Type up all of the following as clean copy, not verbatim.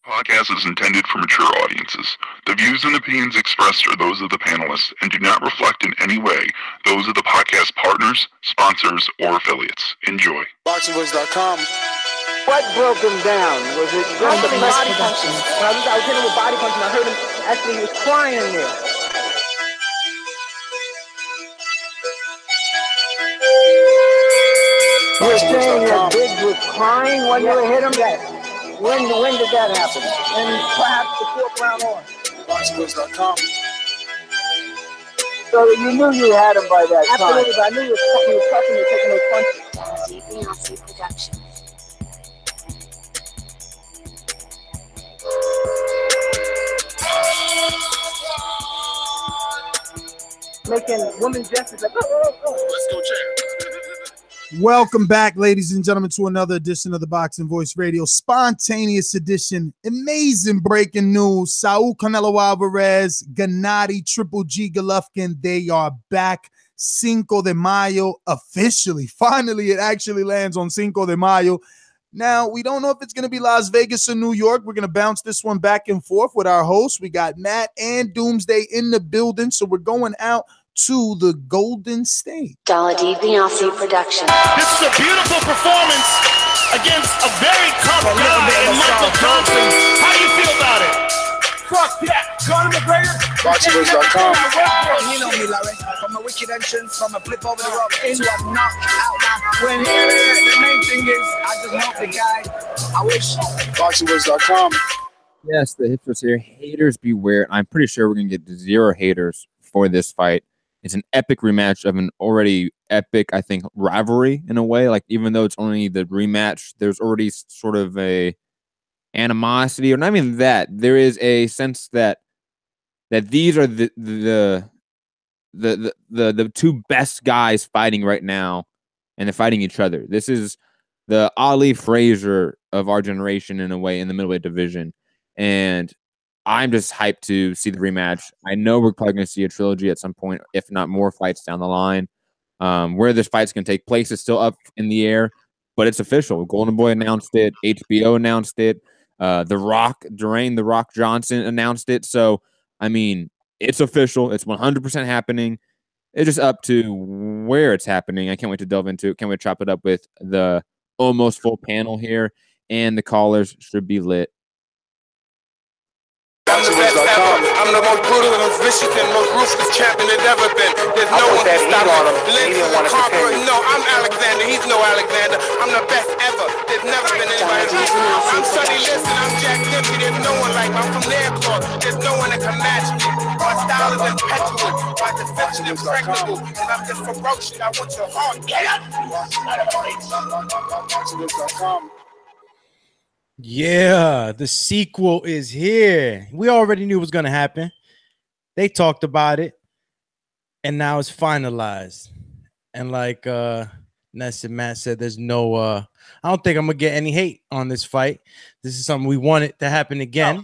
Podcast is intended for mature audiences. The views and opinions expressed are those of the panelists and do not reflect in any way those of the podcast partners, sponsors, or affiliates. Enjoy. ThaBoxingvoice.com. What broke him down? Was it just the body punching? When I was hitting him with body punching, I heard him actually, he was crying there. You were saying that Gibbs was crying when you hit him? When did that happen? And perhaps the fourth round on? ThaBoxingvoice.com. So you knew you had him by that time? Absolutely, but I knew he was touching and taking those punches. GGG Production. Making women gestures like, oh. Let's go, champ. Welcome back, ladies and gentlemen, to another edition of the Boxing Voice Radio, spontaneous edition. Amazing breaking news. Saul Canelo Alvarez, Gennady GGG Golovkin, they are back. Cinco de Mayo, officially. Finally, it actually lands on Cinco de Mayo. Now, we don't know if it's going to be Las Vegas or New York. We're going to bounce this one back and forth with our hosts. We got Matt and Doomsday in the building, so we're going out to the Golden State. Gennady Golovkin Production. This is a beautiful performance against a very tough guy in Michael Johnson. How do you feel about it? Fuck that. Conor McGregor. ThaBoxingvoice.com. You know me, Larry. From a wicked entrance, from a flip over the rope into a knockout. Now, when the main thing is, I just want the guy. I wish. ThaBoxingvoice.com. Yes, the Hipsters here. Haters beware. I'm pretty sure we're going to get 0 haters for this fight. It's an epic rematch of an already epic, I think, rivalry in a way. Like, even though it's only the rematch, there's already sort of a animosity, or not even that. There is a sense that these are the two best guys fighting right now, and they're fighting each other. This is the Ali Frazier of our generation in a way in the middleweight division, and I'm just hyped to see the rematch. I know we're probably going to see a trilogy at some point, if not more fights down the line. Where this fight's going to take place is still up in the air, but it's official. Golden Boy announced it. HBO announced it. The Rock, Dwayne "The Rock" Johnson announced it. So, I mean, it's official. It's 100% happening. It's just up to where it's happening. I can't wait to delve into it. Can't wait to chop it up with the almost full panel here, and the callers should be lit. I'm the best ever. I'm the most brutal and most vicious and most ruthless champion there's ever been. There's no one to stop me. Lynch is a conqueror. No, I'm Alexander. He's no Alexander. I'm the best ever. There's never been anybody like me. I'm Sonny Liston. I'm Jack Dempsey. There's no one like me. I'm from Nairclaw. There's no one that can match me. My style is impetuous. My defense is impregnable. And I'm just ferocious. I want your heart. Get up! ThaBoxingvoice.com. Yeah, the sequel is here. We already knew it was going to happen. They talked about it, and now it's finalized. And like Ness and Matt said, there's no I don't think I'm going to get any hate on this fight. This is something we wanted to happen again. No.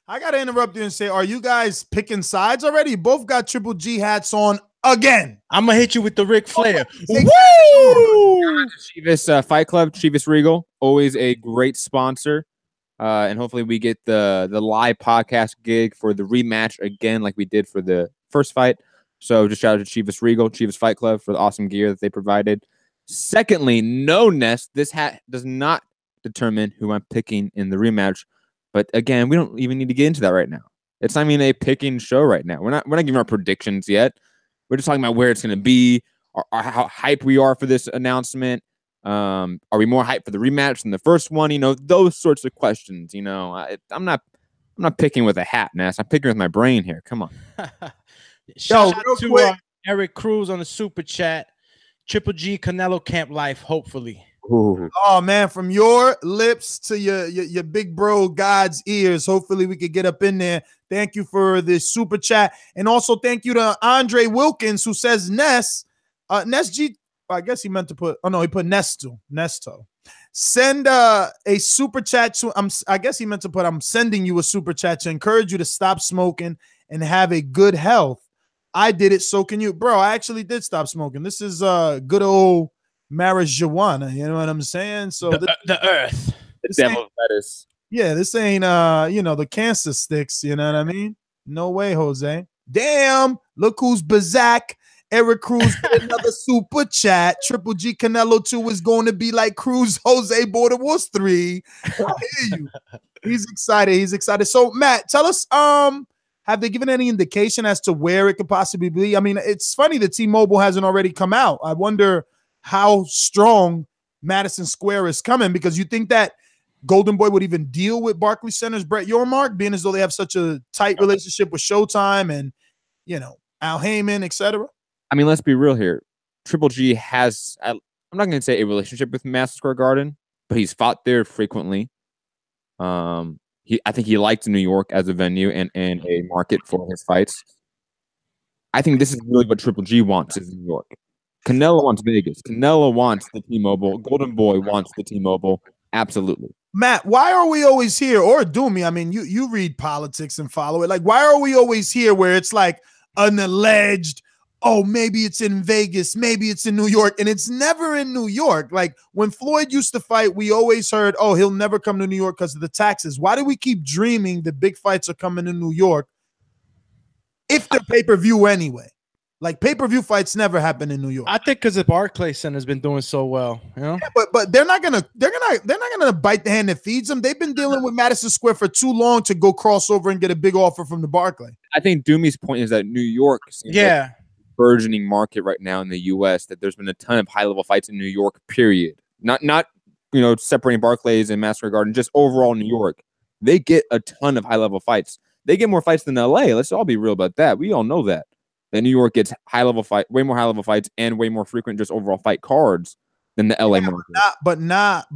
I got to interrupt you and say, are you guys picking sides already? You both got Triple G hats on again. I'm going to hit you with the Ric Flair. Woo! Chivas Fight Club, Chivas Regal, always a great sponsor. And hopefully we get the live podcast gig for the rematch again, like we did for the first fight. So just shout out to Chivas Regal, Chivas Fight Club for the awesome gear that they provided. Secondly, no, Nest, this hat does not determine who I'm picking in the rematch. But again, we don't even need to get into that right now. It's not even a picking show right now. We're not giving our predictions yet. We're just talking about where it's going to be, or how hyped we are for this announcement. Are we more hyped for the rematch than the first one? You know, those sorts of questions. You know, I'm not picking with a hat, Ness. I'm picking with my brain here. Come on. Shout out to Eric Cruz on the super chat. Triple G Canelo Camp Life, hopefully. Ooh. Oh man, from your lips to your big bro God's ears. Hopefully we could get up in there. Thank you for this super chat, and also thank you to Andre Wilkins who says Ness G. I guess he meant to put. Oh no, he put Nestor. Send a super chat to. I guess he meant to put. I'm sending you a super chat to encourage you to stop smoking and have a good health. I did it, so can you, bro? I actually did stop smoking. This is good old marijuana. You know what I'm saying? So the earth. The devil's lettuce. Yeah, this ain't the cancer sticks, you know what I mean? No way, Jose. Damn, look who's Bazak. Eric Cruz with another super chat. Triple G Canelo 2 is going to be like Cruz Jose Border Wars 3. I hear you. He's excited. He's excited. So, Matt, tell us, have they given any indication as to where it could possibly be? I mean, it's funny that T-Mobile hasn't already come out. I wonder how strong Madison Square is coming, because you think that Golden Boy would even deal with Barclays Center's Brett Yormark, being as though they have such a tight relationship with Showtime and, Al Heyman, etc. I mean, let's be real here. Triple G has, I'm not going to say a relationship with Madison Square Garden, but he's fought there frequently. I think he liked New York as a venue and a market for his fights. I think this is really what Triple G wants, is New York. Canelo wants Vegas. Canelo wants the T-Mobile. Golden Boy wants the T-Mobile. Absolutely. Matt, why are we always here? Or Doomy, I mean, you read politics and follow it. Like, why are we always here where it's like an alleged, oh, maybe it's in Vegas, maybe it's in New York, and it's never in New York? Like, when Floyd used to fight, we always heard, oh, he'll never come to New York because of the taxes. Why do we keep dreaming that big fights are coming to New York if they're pay-per-view anyway? Like, pay-per-view fights never happen in New York. I think because the Barclays Center has been doing so well, Yeah, but they're not gonna bite the hand that feeds them. They've been dealing with Madison Square for too long to go cross over and get a big offer from the Barclay. I think Doomy's point is that New York seems like a burgeoning market right now in the U.S., that there's been a ton of high-level fights in New York, period. Not separating Barclays and Madison Square Garden, just overall New York. They get a ton of high-level fights. They get more fights than L.A. Let's all be real about that. We all know that. That New York gets way more high-level fights and way more frequent just overall fight cards than the LA market. But not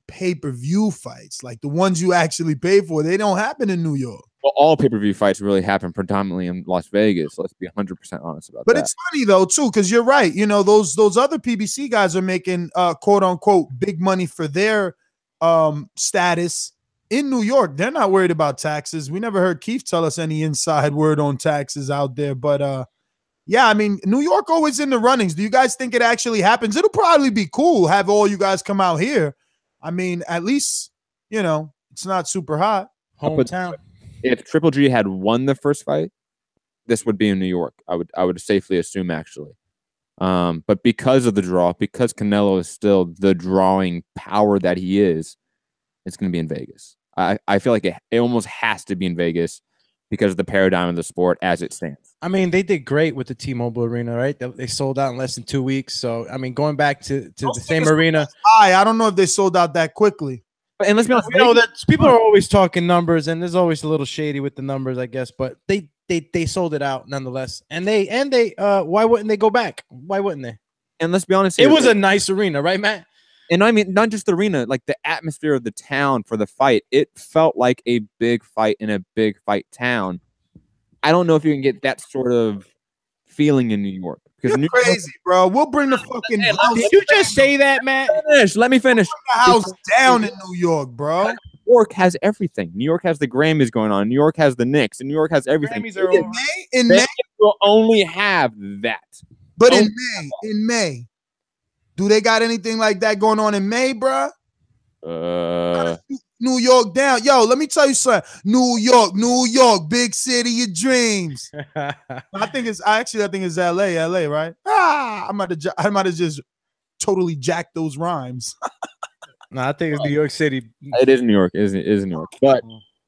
pay-per-view fights. Like the ones you actually pay for, they don't happen in New York. Well, all pay-per-view fights really happen predominantly in Las Vegas. Let's be 100% honest about that. But it's funny though too, because you're right. Those other PBC guys are making quote unquote big money for their status in New York. They're not worried about taxes. We never heard Keith tell us any inside word on taxes out there. But yeah, I mean, New York always in the runnings. Do you guys think it actually happens? It'll probably be cool, have all you guys come out here. I mean, at least, it's not super hot. Hometown. If Triple G had won the first fight, this would be in New York. I would safely assume, actually. But because of the draw, because Canelo is still the drawing power that he is, it's going to be in Vegas. I feel like it almost has to be in Vegas because of the paradigm of the sport as it stands. I mean, they did great with the T-Mobile Arena, right? They sold out in less than 2 weeks. So, I mean, going back to the same arena. I don't know if they sold out that quickly. And let's be honest, that people are always talking numbers, and there's always a little shady with the numbers, I guess. But they sold it out nonetheless. And they why wouldn't they go back? Why wouldn't they? And let's be honest, it was a nice arena, right, Matt? And I mean, not just the arena, like the atmosphere of the town for the fight. It felt like a big fight in a big fight town. I don't know if you can get that sort of feeling in New York. You're crazy, bro. We'll bring the fucking house. Did you just say that, Matt? Let me finish. The house down in New York, bro. New York has everything. New York has the Grammys going on. New York has the Knicks. And New York has everything. In May will only have that. But in May, do they got anything like that going on in May, bro? New York down. Yo, let me tell you something. New York, big city of dreams. I think it's LA, right? I might have just totally jacked those rhymes. No, I think it's New York City. It is New York. It is New York. But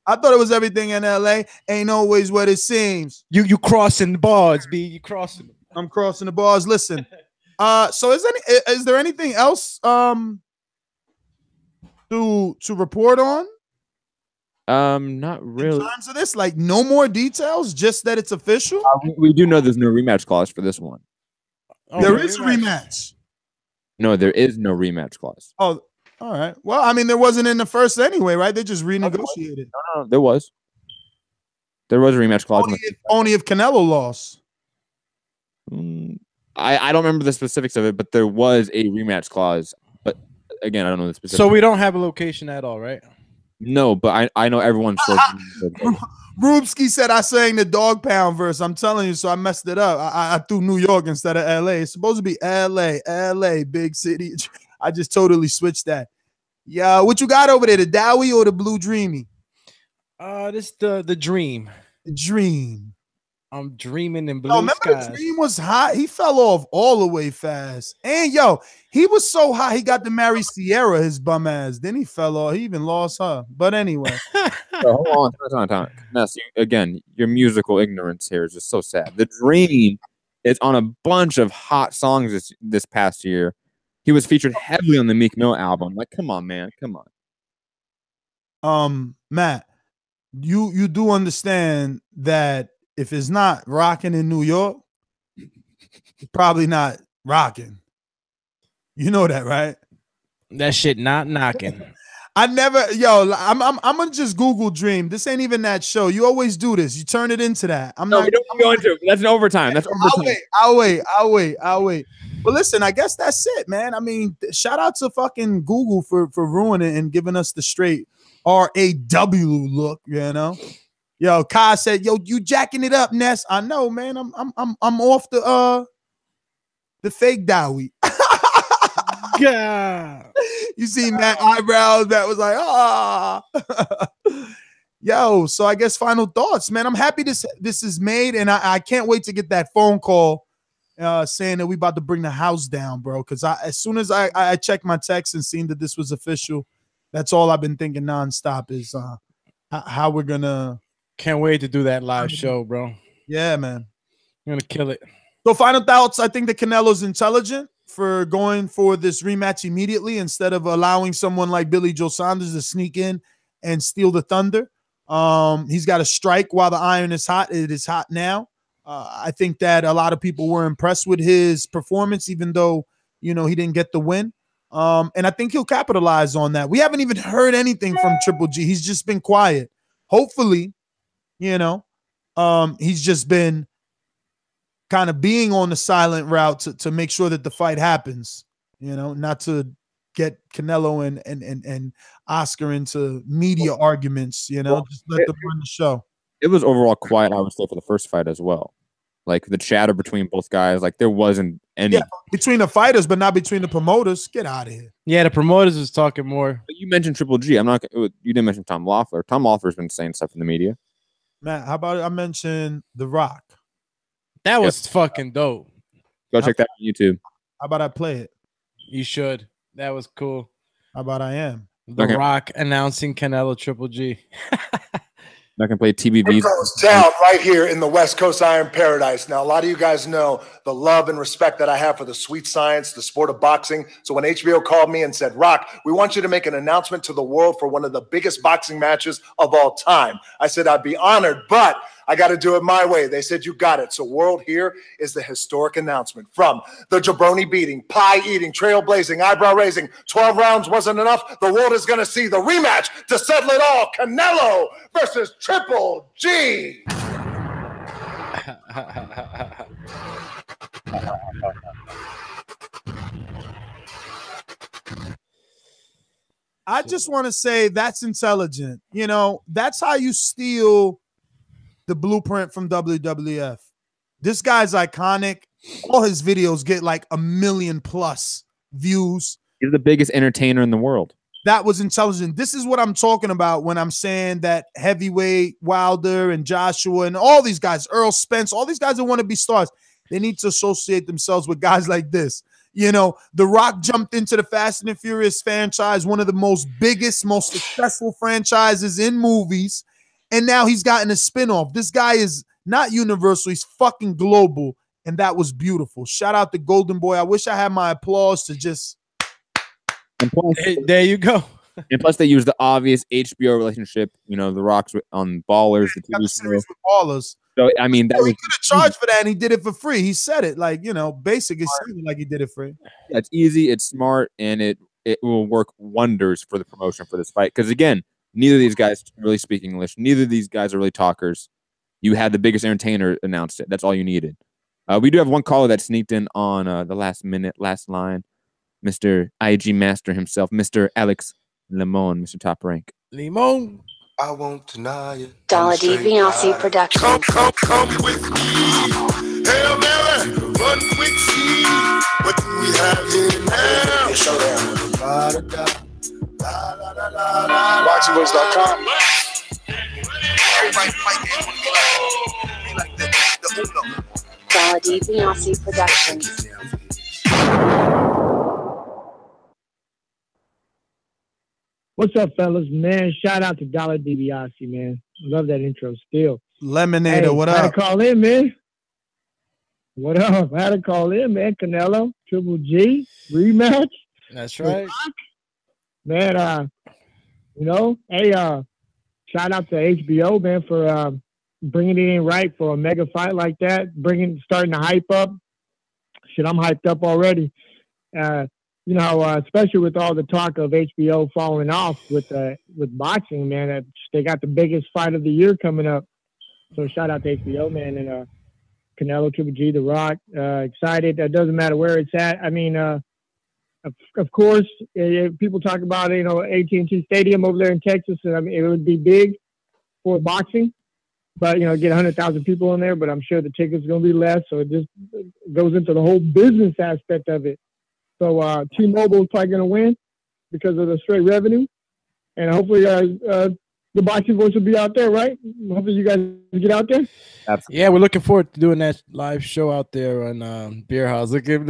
I thought it was everything in LA. Ain't always what it seems. You crossing the bars, B. You crossing. I'm crossing the bars. Listen. So is there anything else to report on? Not really. In terms of this, like no more details, just that it's official. We do know there's no rematch clause for this one. There is a rematch. No, there is no rematch clause. Oh, all right. Well, I mean, there wasn't in the first anyway, right? They just renegotiated. No, there was. There was a rematch clause. Only if Canelo lost. I don't remember the specifics of it, but there was a rematch clause. But again, I don't know the specifics. So we don't have a location at all, right? No, but I know everyone's. Rubsky said I sang the Dog Pound verse. I'm telling you, so I messed it up. I threw New York instead of LA. It's supposed to be LA, big city. I just totally switched that. Yeah, what you got over there? The Dowie or the Blue Dreamy? This the Dream. Dream. I'm dreaming in blue remember skies. The Dream was hot. He fell off all the way fast. And yo, he was so hot he got to marry Sierra, his bum ass. Then he fell off. He even lost her. But anyway. Hold on. Ness, again, your musical ignorance here is just so sad. The Dream is on a bunch of hot songs this past year. He was featured heavily on the Meek Mill album. Like, come on, man. Come on. Matt, you do understand that if it's not rocking in New York, it's probably not rocking. You know that, right? That shit not knocking. I'm gonna just Google Dream. This ain't even that show. You always do this. You turn it into that. We don't go into it. That's an overtime. That's overtime. I'll wait. But listen, I guess that's it, man. I mean, shout out to fucking Google for ruining it and giving us the straight RAW look, you know. Yo, Kai said, "Yo, you jacking it up, Ness." I know, man. I'm off the fake Dowie. God. You see Matt eyebrows. That was like, Yo, so I guess final thoughts, man. I'm happy this is made, and I can't wait to get that phone call saying that we about to bring the house down, bro. Because as soon as I checked my text and seen that this was official, that's all I've been thinking nonstop is how we're gonna. Can't wait to do that live show, bro. Yeah, man. You're gonna kill it. So final thoughts. I think that Canelo's intelligent for going for this rematch immediately instead of allowing someone like Billy Joe Saunders to sneak in and steal the thunder. He's got to strike while the iron is hot. It is hot now. I think that a lot of people were impressed with his performance, even though, he didn't get the win. And I think he'll capitalize on that. We haven't even heard anything from Triple G. He's just been quiet. Hopefully, he's just been kind of being on the silent route to make sure that the fight happens, not to get Canelo and Oscar into media arguments, just let them run the show. It was overall quiet, I would say, for the first fight as well. Like the chatter between both guys, like there wasn't any. Yeah, between the fighters, but not between the promoters. Get out of here. Yeah, the promoters was talking more. But you mentioned Triple G. You didn't mention Tom Loeffler. Tom Loeffler's been saying stuff in the media. Matt, how about I mentioned The Rock? That was fucking dope. Go check that on YouTube. How about I play it? You should. That was cool. How about I am? The Rock announcing Canelo Triple G. I can play TBV. It goes down right here in the West Coast Iron Paradise. Now, a lot of you guys know the love and respect that I have for the sweet science, the sport of boxing. So when HBO called me and said, Rock, we want you to make an announcement to the world for one of the biggest boxing matches of all time, I said, I'd be honored, but I got to do it my way. They said, you got it. So world, here is the historic announcement from the jabroni beating, pie eating, trailblazing, eyebrow raising. 12 rounds wasn't enough. The world is going to see the rematch to settle it all. Canelo versus Triple G. I just want to say that's intelligent. That's how you steal the blueprint from WWF. This guy's iconic. All his videos get like 1 million+ views. He's the biggest entertainer in the world. That was intelligent. This is what I'm talking about when I'm saying that heavyweight Wilder and Joshua and all these guys, Earl Spence, all these guys that want to be stars, they need to associate themselves with guys like this. The Rock jumped into the Fast and the Furious franchise, one of the biggest, most successful franchises in movies. And now he's gotten a spinoff. This guy is not universal. He's fucking global. And that was beautiful. Shout out to Golden Boy. I wish I had my applause to just. And plus, there you go. And plus, they use the obvious HBO relationship. The Rock's on Ballers. The TV series with Ballers. So, I mean, that he could have charged for that, and he did it for free. He said it like, basic. It sounded like he did it free. Yeah, it's easy. It's smart. And it will work wonders for the promotion for this fight. Because, again, neither of these guys really speak English. Neither of these guys are really talkers. You had the biggest entertainer announced it. That's all you needed. We do have one caller that sneaked in on the last line. Mr. IG Master himself, Mr. Alex Limon, Mr. Top Rank. Limon. I won't deny it. Dollar DVLC Production. Come with me. Hail Mary, run quick, see what we have here now. ThaBoxingvoice.com. Everybody fight me want to be like the Uno. Gennady Golovkin Productions. What's up, fellas? Man, shout out to Dollar DiBiase, man. Love that intro still. Lemonade, Hey, what I had up? to call in, man. What up? I had to call in, man. Canelo, Triple G, rematch. That's right. Man, hey, shout out to HBO, man, for bringing it in right for a mega fight like that, starting to hype up. Shit, I'm hyped up already. Especially with all the talk of HBO falling off with boxing, man. They got the biggest fight of the year coming up. So shout out to HBO, man, and Canelo, Triple G, The Rock. Excited. It doesn't matter where it's at. I mean, of course, people talk about AT&T Stadium over there in Texas. And I mean, it would be big for boxing, but get 100,000 people in there. But I'm sure the tickets are going to be less, so it just goes into the whole business aspect of it. So T-Mobile is probably going to win because of the straight revenue, and hopefully the Boxing Voice will be out there, right? Hopefully you guys get out there. Absolutely. Yeah, we're looking forward to doing that live show out there on Beer House. Look at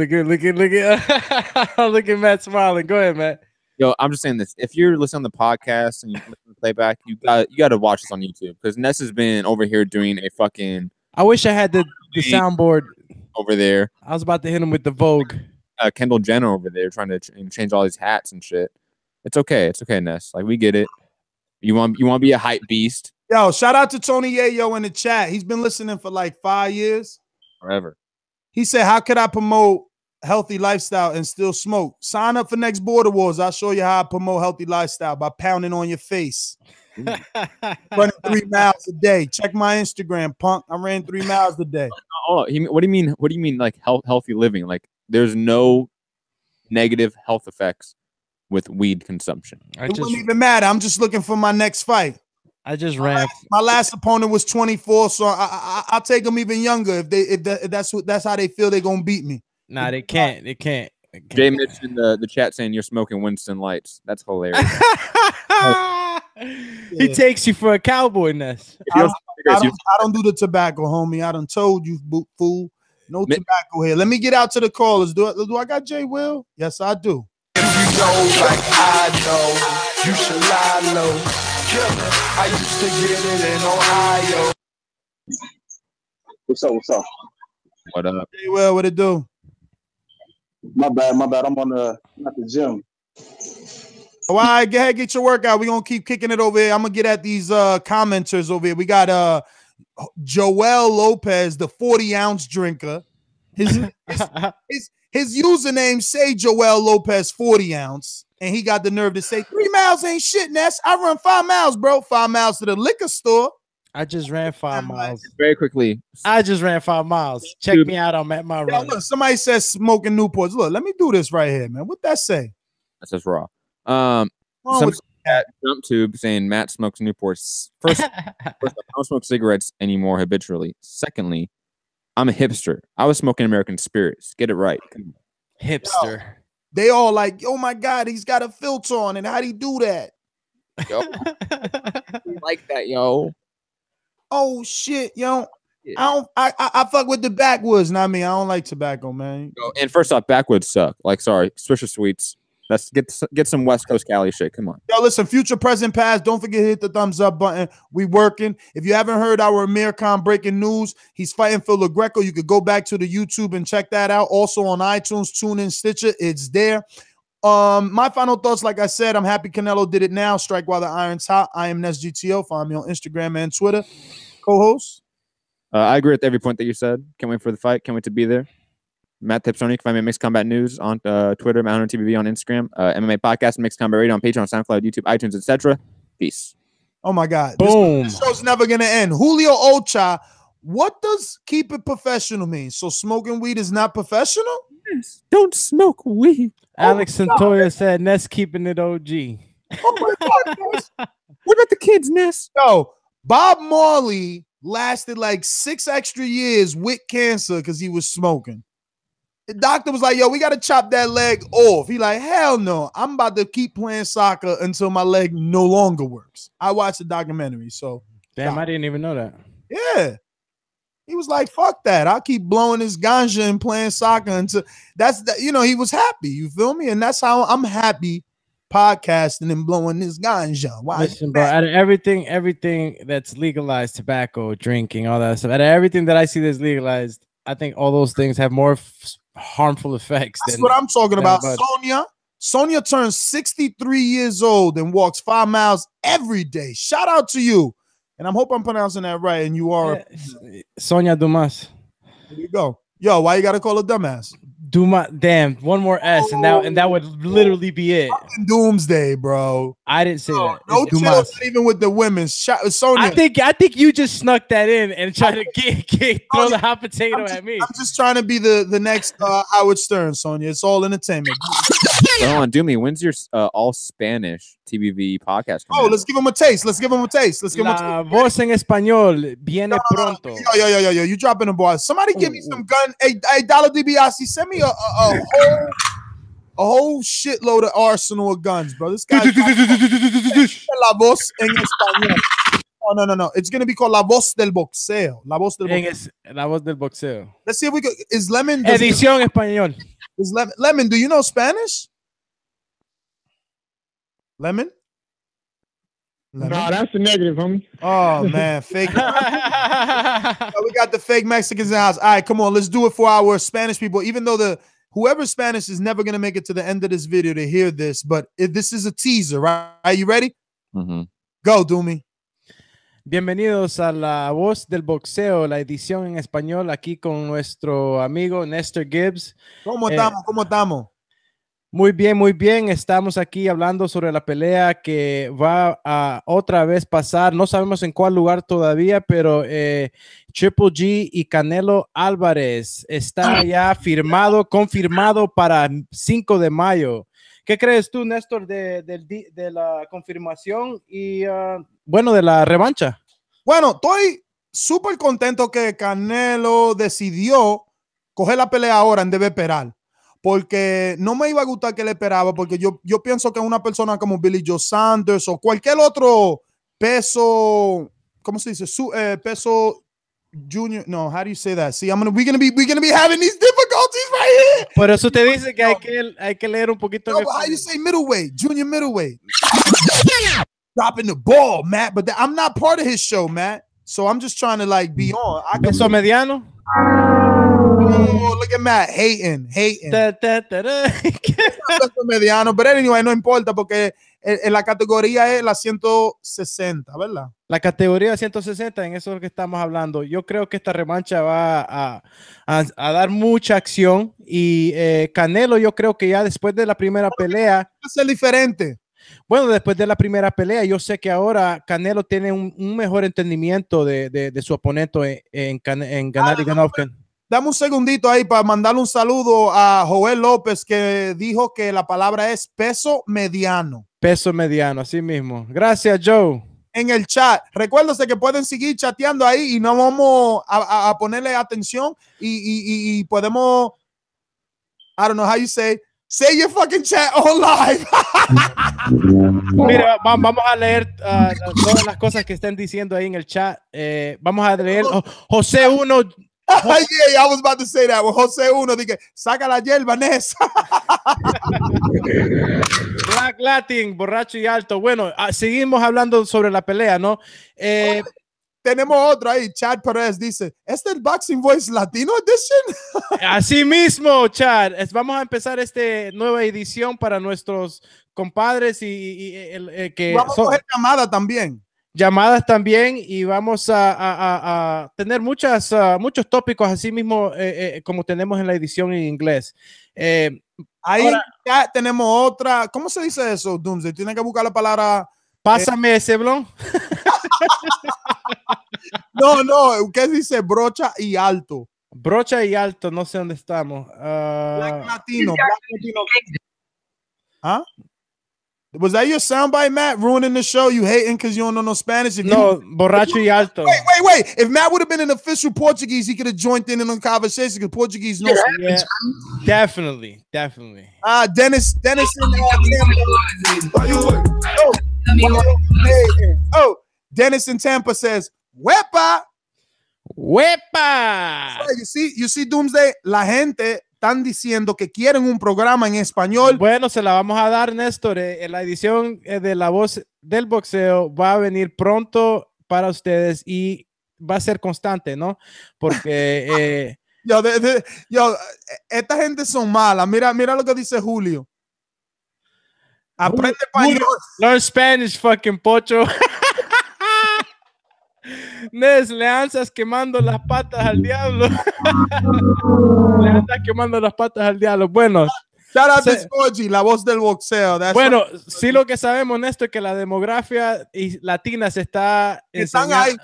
Matt smiling. Go ahead, Matt. Yo, I'm just saying this. If you're listening to the podcast and you listen to the playback, you got to watch this on YouTube because Ness has been over here doing a fucking. I wish I had the soundboard over there. I was about to hit him with the Vogue. Kendall Jenner over there trying to change all these hats and shit. It's okay. It's okay, Ness. Like, we get it. You want to be a hype beast. Yo, shout out to Tony Yayo in the chat. He's been listening for like 5 years. Forever. He said, how could I promote healthy lifestyle and still smoke? Sign up for next Border Wars. I'll show you how I promote healthy lifestyle by pounding on your face. Running 3 miles a day. Check my Instagram, punk. I ran 3 miles a day. Oh, what do you mean? What do you mean like healthy living? Like, there's no negative health effects with weed consumption. It wouldn't even matter. I'm just looking for my next fight. I just ran. My last opponent was 24, so I'll take them even younger if that's how they feel they're gonna beat me. Nah, they can't. They can't. Jay Mitch in the chat saying you're smoking Winston Lights. That's hilarious. He takes you for a cowboy, Ness. I don't do the tobacco, homie. I done told you, fool. No tobacco here. Let me get out to the callers. Do I got Jay Will? Yes, I do. If you know like I know, you should lie low. I used to get it in Ohio. What's up? What's up? What up? Jay Will, what it do? My bad. I'm at the gym. All right, go ahead, get your workout. We're gonna keep kicking it over here. I'm gonna get at these commenters over here. We got Joel Lopez, the 40-ounce drinker. His username say Joel Lopez 40-ounce, and he got the nerve to say 3 miles ain't shit, Ness. I run 5 miles, bro. 5 miles to the liquor store. I just ran 5 miles. Very quickly. I just ran 5 miles. Check me out on my run. Look, somebody says smoking Newports. Look, let me do this right here, man. What that say? That's just raw. Some at Jump Tube saying Matt smokes Newports. First, I don't smoke cigarettes anymore habitually. Secondly, I'm a hipster. I was smoking American Spirits. Get it right. Hipster. Yo, they all like, oh my God, he's got a filter on, and how'd he do that? Yo, like that, yo. Oh shit, yo. I fuck with the backwoods. Not me. I don't like tobacco, man. Yo, and first off, backwoods suck. Like, sorry, Swisher Sweets. Let's get some West Coast Cali shit. Come on. Yo, listen, future, present, past. Don't forget to hit the thumbs up button. We working. If you haven't heard our Amir Khan breaking news, he's fighting Phil LaGreco. You could go back to the YouTube and check that out. Also on iTunes, TuneIn, Stitcher. It's there. My final thoughts, like I said, I'm happy Canelo did it now. Strike while the iron's hot. I am Nes GTO. Find me on Instagram and Twitter. Co-host. I agree with every point that you said. Can't wait for the fight. Can't wait to be there. Matt Tipsoni, you can find me at Mixed Combat News on Twitter, Matt Hunter TVV on Instagram, MMA Podcast, Mixed Combat Radio on Patreon, SoundCloud, YouTube, iTunes, etc. Peace. Oh my God. Boom. This show's never going to end. Julio Ocha, what does keep it professional mean? So smoking weed is not professional? Yes. Don't smoke weed. Alex Santoya said Ness keeping it OG. Oh my God, Ness. What about the kids, Ness? Yo, Bob Marley lasted like 6 extra years with cancer because he was smoking. The doctor was like, yo, we got to chop that leg off. He like, hell no. I'm about to keep playing soccer until my leg no longer works. I watched the documentary. So, damn, I didn't even know that. Yeah. He was like, fuck that. I'll keep blowing this ganja and playing soccer until he was happy. You feel me? And that's how I'm happy podcasting and blowing this ganja. Why? Listen, bro, out of everything that's legalized, tobacco, drinking, all that stuff, out of everything that I see that's legalized, I think all those things have more harmful effects. That's what I'm talking about. Sonia turns 63 years old and walks 5 miles every day. Shout out to you. And I hope I'm pronouncing that right. And you are Sonia Dumas. There you go. Yo, why you gotta call her dumbass? Dumas. Damn, one more S, and that would literally be it. Doomsday, bro. I didn't say that. No It's chill, Dumas. not even with the women. Sonia. I think you just snuck that in and tried to throw the hot potato at me. I'm just trying to be the next Howard Stern, Sonia. It's all entertainment. Hold on, Doomy. When's your all Spanish TBV podcast coming out? Let's give him a taste. Let's give him a taste. La voz en español viene pronto. Yo, you dropping the bar. Somebody give me some gun. Hey, Dollar DiBiase, send me a whole shitload of arsenal of guns, bro. This guy. La voz en español. Oh, no. It's gonna be called La Voz del Boxeo. La Voz del Boxeo. La Voz del Boxeo. Let's see if we could. Is Lemon? Edición español. Is Lemon? Do you know Spanish? Lemon? No, that's a negative, homie. Oh man, fake. We got the fake Mexicans in the house. All right, come on, let's do it for our Spanish people. Even though whoever's Spanish is never gonna make it to the end of this video to hear this, but this is a teaser, right? Are you ready? Mm-hmm. Go, Doomy. Bienvenidos a La Voz del Boxeo, la edición en español, aquí con nuestro amigo Nestor Gibbs. ¿Cómo estamos? ¿Cómo estamos? Muy bien, muy bien. Estamos aquí hablando sobre la pelea que va a otra vez pasar. No sabemos en cuál lugar todavía, pero Triple G y Canelo Alvarez está ya confirmado para 5 de mayo. ¿Qué crees tú, Néstor, de la confirmación y, de la revancha? Bueno, estoy súper contento que Canelo decidió coger la pelea ahora en vez de esperar. Porque no me iba a gustar que le esperaba, porque yo pienso que una persona como Billy Joe Saunders o cualquier otro peso, ¿cómo se dice? Peso junior. No, how do you say that? See, we're gonna be having these difficulties right here. Por eso te dice que hay que leer un poquito. No, but how you say middleweight, junior middleweight? Dropping the ball, Matt. But I'm not part of his show, Matt. So I'm just trying to be on. Peso mediano. Oh, look at Matt hating. Mediano, pero anyway, no importa porque en la categoría es la 160, ¿verdad? La categoría 160, en eso es lo que estamos hablando. Yo creo que esta revancha va a dar mucha acción y Canelo, yo creo que ya después de la primera pelea va a ser diferente. Bueno, después de la primera pelea, yo sé que ahora Canelo tiene un mejor entendimiento de su oponente en Gennady Golovkin. Dame un segundito ahí para mandarle un saludo a Joel López, que dijo que la palabra es peso mediano. Peso mediano, así mismo. Gracias, Joe. En el chat. Recuérdense que pueden seguir chateando ahí y no vamos a ponerle atención y podemos, I don't know how you say your fucking chat on live. Mira, vamos a leer todas las cosas que estén diciendo ahí en el chat. Vamos a leer José 1. Yeah, I was about to say that. José 1 dije, saca la hierba, Ness. Black Latin, borracho y alto. Bueno, seguimos hablando sobre la pelea, ¿no? Tenemos otro ahí. Chad Perez dice, ¿este es el Boxing Voice Latino Edition? Así mismo, Chad. Vamos a empezar esta nueva edición para nuestros compadres que vamos a coger llamadas también. Llamadas también y vamos a tener muchos tópicos así mismo como tenemos en la edición en inglés. Ahí ya tenemos otra. ¿Cómo se dice eso, Doomsday? Tiene que buscar la palabra. Pásame ese blon. No, ¿qué dice? Brocha y alto. Brocha y alto, no sé dónde estamos. Black Latino. ¿Ah? Was that your soundbite, Matt? Ruining the show? You hating because you don't know no Spanish? No, borracho y alto. Wait. If Matt would have been an official Portuguese, he could have joined in on the conversation because Portuguese knows. Yeah, definitely. Dennis in Dennis in Tampa says, "Wepa." You see, Doomsday, la gente están diciendo que quieren un programa en español. Bueno, se la vamos a dar, Néstor. La edición de La Voz del Boxeo va a venir pronto para ustedes y va a ser constante, ¿no? Porque esta gente son malas. Mira lo que dice Julio. Aprende español. Learn Spanish, fucking pocho. Nes, le andas quemando las patas al diablo. Le andas quemando las patas al diablo. Bueno, shout out to Scorgi, la voz del boxeo. Bueno, sí, lo que sabemos, Néstor, es que la demografía latina se está están ahí,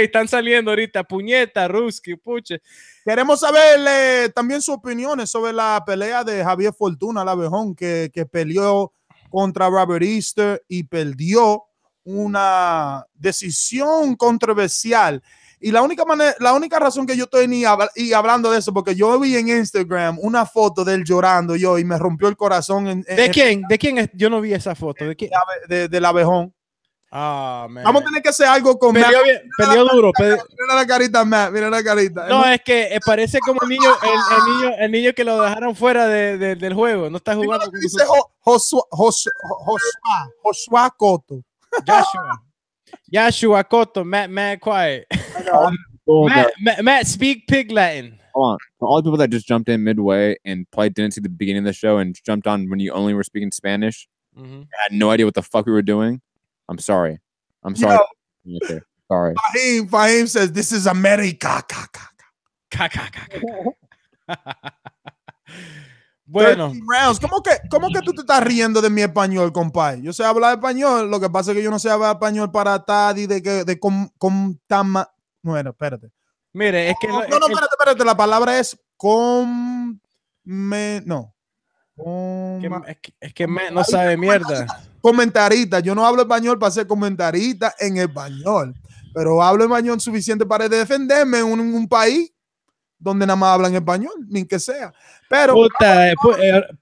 están saliendo ahorita. Puñeta, Ruski, puche. Queremos saber también sus opiniones sobre la pelea de Javier Fortuna, el abejón, que peleó contra Robert Easter y perdió una decisión controversial. Y la única razón que yo estoy hablando de eso, porque yo vi en Instagram una foto de él llorando y me rompió el corazón. ¿De quién? ¿De quién es? Yo no vi esa foto. ¿De quién? Del abejón. Ah, man. Vamos a tener que hacer algo con Matt. Peleó duro. Mira la carita, Matt. Mira la carita. No, es que parece como el niño que lo dejaron fuera del juego. No está jugando. Dice Joshua Cotto. Joshua Cotto, Matt quiet. Matt, speak pig Latin. Hold on. For all the people that just jumped in midway and probably didn't see the beginning of the show and jumped on when you only were speaking Spanish, had no idea what the fuck we were doing, I'm sorry. Okay, sorry. Fahim says, this is America. Bueno, rounds. ¿Cómo que tú te estás riendo de mi español, compadre? Yo sé hablar español, lo que pasa es que yo no sé hablar español para estar bueno, espérate. Mire, es que espérate, la palabra es es que no sabe mierda. Comentarita, yo no hablo español para ser comentarita en español, pero hablo español suficiente para defenderme en un país donde nada más hablan español, ni que sea. Pero puta,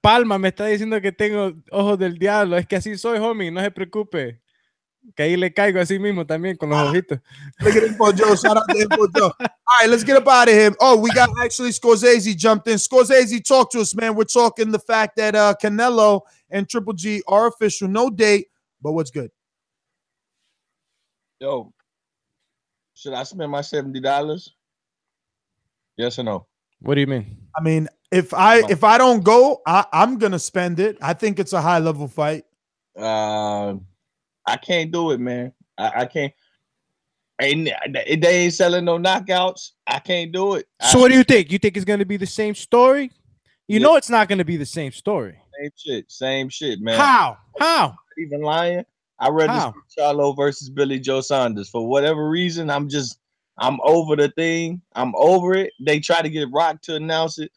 Palma me está diciendo que tengo ojos del diablo. Es que así soy, homie, no se preocupe. Que ahí le caigo así mismo también con los ojitos. All right, let's get up out of here. Oh, we got actually Scorsese jumped in. Scorsese, talk to us, man. We're talking the fact that Canelo and Triple G are official. No date, but what's good? Yo, should I spend my $70? Yes or no? What do you mean? I mean, if I don't go, I'm gonna spend it. I think it's a high level fight. I can't do it, man. I can't. They ain't selling no knockouts. I can't do it. So what do you think? You think it's gonna be the same story? You know it's not gonna be the same story. Same shit, man. How? Not even lying. I read this Charlo versus Billy Joe Saunders. For whatever reason, I'm over the thing. I'm over it. They try to get Rock to announce it.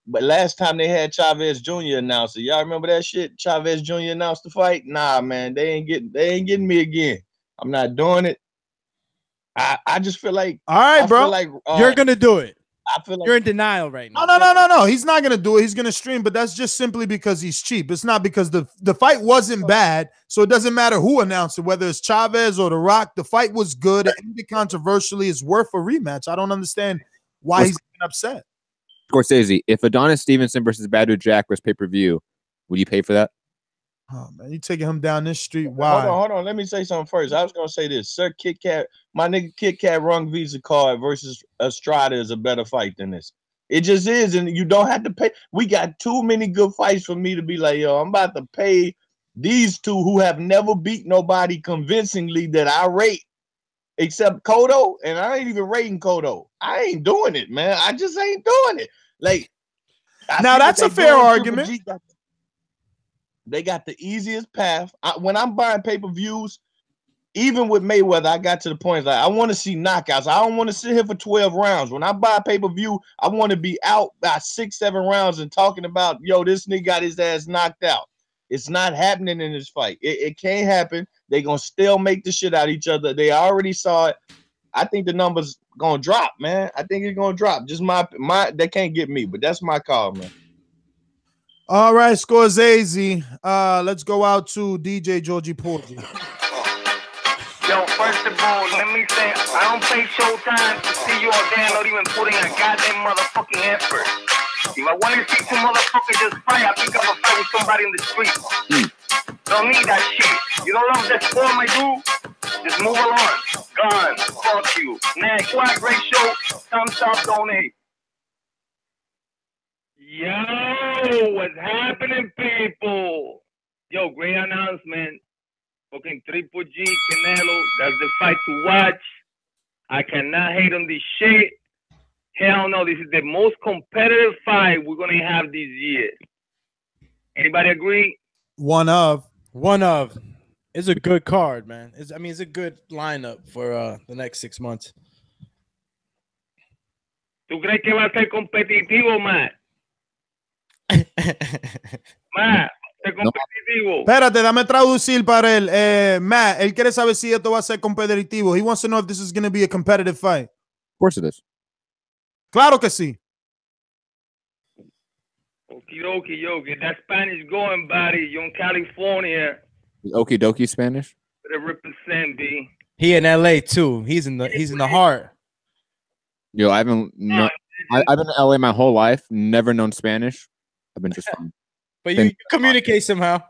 But last time they had Chavez Jr. announce it. Y'all remember that shit? Chavez Jr. announced the fight? Nah, man. They ain't getting me again. I'm not doing it. I just feel like, all right, bro. You're gonna do it. I feel like you're in denial right now. No. He's not gonna do it. He's gonna stream, but that's just simply because he's cheap. It's not because the fight wasn't bad, so it doesn't matter who announced it, whether it's Chavez or The Rock. The fight was good. It ended controversially. It's worth a rematch. I don't understand why he's getting upset. Scorsese, if Adonis Stevenson versus Badou Jack was pay-per-view, would you pay for that? Oh man, you taking him down this street? Why? Hold on. Let me say something first. I was gonna say this, Sir Kit Kat, my nigga Kit Kat Rung Visa card versus Estrada is a better fight than this. It just is, and you don't have to pay. We got too many good fights for me to be like, yo, I'm about to pay these two who have never beat nobody convincingly that I rate, except Cotto, and I ain't even rating Cotto. I ain't doing it, man. I just ain't doing it. Like, now that's a fair argument. They got the easiest path. When I'm buying pay-per-views, even with Mayweather, I got to the point like I want to see knockouts. I don't want to sit here for 12 rounds. When I buy pay-per-view, I want to be out by 6-7 rounds and talking about, yo, this nigga got his ass knocked out. It's not happening in this fight. It can't happen. They're gonna still make the shit out of each other. They already saw it. I think the numbers gonna drop, man. I think it's gonna drop. Just my they can't get me, but that's my call, man. All right, Scorsese. Let's go out to DJ Georgie Porgy. Yo, first of all, let me say, I don't play Showtime to see you all there, not even putting a goddamn motherfucking effort. If I want to see two motherfuckers just fight, I pick up a fight with somebody in the street. Don't need that shit. You don't love that form, my dude? Just move along. Gone. Fuck you. Next, what a great show. Thumbs up, donate. Yo, what's happening, people? Yo, great announcement. Fucking Triple G, Canelo, that's the fight to watch. I cannot hate on this shit. Hell no, this is the most competitive fight we're going to have this year. Anybody agree? One of. It's a good card, man. It's a good lineup for the next 6 months. ¿Tú crees que va a ser competitivo, Matt? Matt. No. Espérate, dame traducir para él. Matt, él quiere saber si esto va a ser competitivo. He wants to know if this is going to be a competitive fight. Of course it is. Claro que sí. Okie dokie, yo, get that Spanish going, buddy. You're in California. Is Okie dokie Spanish? Better represent, B. He in LA too. He's in the heart. Yo, I've been in LA my whole life. Never known Spanish. I've been just fine. But you communicate somehow.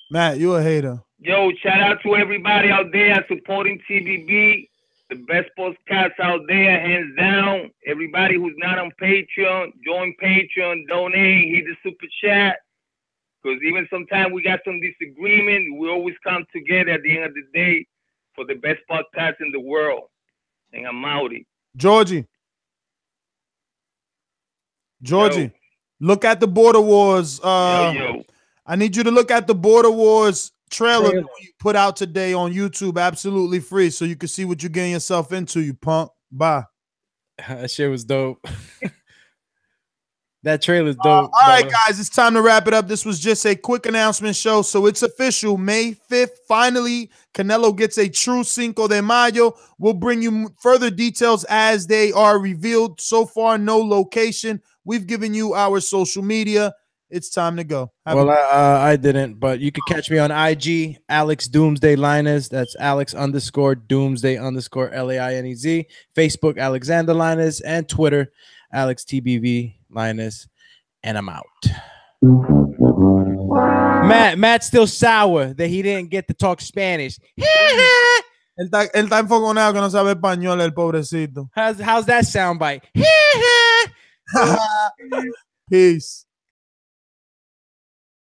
Matt, you a hater. Yo, shout out to everybody out there supporting TBB. The best podcast out there, hands down. Everybody who's not on Patreon, join Patreon, donate, hit the super chat. Because even sometimes we got some disagreement, we always come together at the end of the day for the best podcast in the world. And I'm outie. Georgie. Look at the Border Wars. I need you to look at the Border Wars trailer that you put out today on YouTube, absolutely free, so you can see what you're getting yourself into, you punk. Bye. That shit was dope. That trailer's dope. All right, guys, it's time to wrap it up. This was just a quick announcement show, so it's official. May 5th, finally, Canelo gets a true Cinco de Mayo. We'll bring you further details as they are revealed. So far, no location. We've given you our social media. It's time to go. I didn't, but you can catch me on IG, Alex Doomsday Lainez. That's Alex_Doomsday_LAINEZ. Facebook, Alexander Lainez, and Twitter, AlexTBV Lainez. And I'm out. Matt's still sour that he didn't get to talk Spanish. Él está enfogonado que no sabe español, el pobrecito. How's that soundbite? Peace.